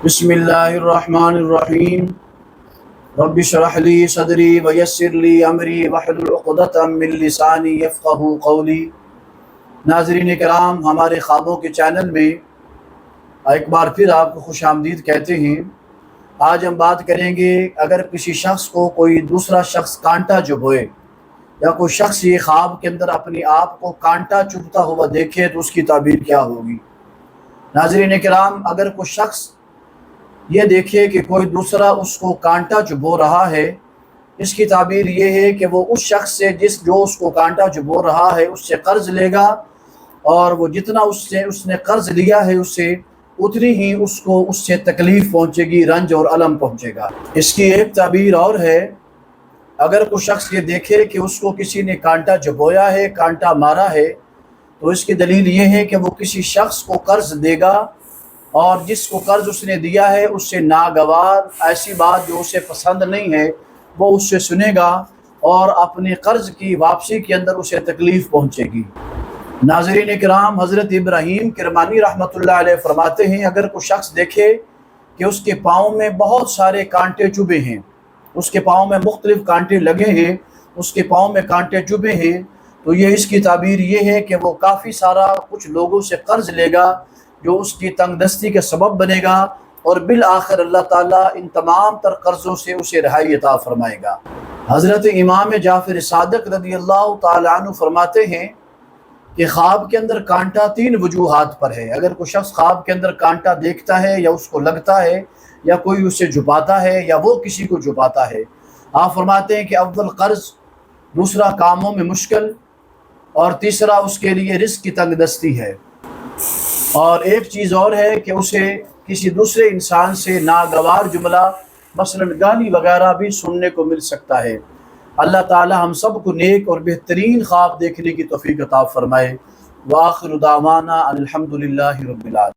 بسم اللہ الرحمن الرحیم رب اشرح لی صدری ویسر لی امری واحلل عقدۃ من لسانی یفقہوا قولی۔ ناظرین کرام، ہمارے خوابوں کے چینل میں ایک بار پھر آپ کو خوش آمدید کہتے ہیں۔ آج ہم بات کریں گے، اگر کسی شخص کو کوئی دوسرا شخص کانٹا چبھوئے یا کوئی شخص یہ خواب کے اندر اپنے آپ کو کانٹا چبھتا ہوا دیکھے تو اس کی تعبیر کیا ہوگی۔ ناظرین کرام، اگر کوئی شخص یہ دیکھے کہ کوئی دوسرا اس کو کانٹا چبھو رہا ہے، اس کی تعبیر یہ ہے کہ وہ اس شخص سے جو اس کو کانٹا چبھو رہا ہے اس سے قرض لے گا، اور وہ جتنا اس نے قرض لیا ہے اس سے اتنی ہی اس سے تکلیف پہنچے گی، رنج اور الم پہنچے گا۔ اس کی ایک تعبیر اور ہے، اگر کوئی شخص یہ دیکھے کہ اس کو کسی نے کانٹا چبھویا ہے، کانٹا مارا ہے، تو اس کی دلیل یہ ہے کہ وہ کسی شخص کو قرض دے گا، اور جس کو قرض اس نے دیا ہے اس سے ناگوار ایسی بات جو اسے پسند نہیں ہے وہ اس سے سنے گا، اور اپنے قرض کی واپسی کے اندر اسے تکلیف پہنچے گی۔ ناظرین کرام، حضرت ابراہیم کرمانی رحمۃ اللہ علیہ فرماتے ہیں، اگر کوئی شخص دیکھے کہ اس کے پاؤں میں بہت سارے کانٹے چبھے ہیں، اس کے پاؤں میں مختلف کانٹے لگے ہیں، اس کے پاؤں میں کانٹے چبھے ہیں، تو یہ اس کی تعبیر یہ ہے کہ وہ کافی سارا کچھ لوگوں سے قرض لے گا جو اس کی تنگ دستی کا سبب بنے گا، اور بالآخر اللہ تعالیٰ ان تمام تر قرضوں سے اسے رہائی عطا فرمائے گا۔ حضرت امام جعفر صادق رضی اللہ تعالیٰ عنہ فرماتے ہیں کہ خواب کے اندر کانٹا 3 وجوہات پر ہے۔ اگر کوئی شخص خواب کے اندر کانٹا دیکھتا ہے یا اس کو لگتا ہے یا کوئی اسے چھپاتا ہے یا وہ کسی کو چھپاتا ہے، آپ فرماتے ہیں کہ اول قرض، دوسرا کاموں میں مشکل، اور تیسرا اس کے لیے رزق کی تنگ دستی ہے، اور ایک چیز اور ہے کہ اسے کسی دوسرے انسان سے ناگوار جملہ مثلا گالی وغیرہ بھی سننے کو مل سکتا ہے۔ اللہ تعالی ہم سب کو نیک اور بہترین خواب دیکھنے کی توفیق عطا فرمائے۔ وآخر دعوانا الحمدللہ رب العالمین۔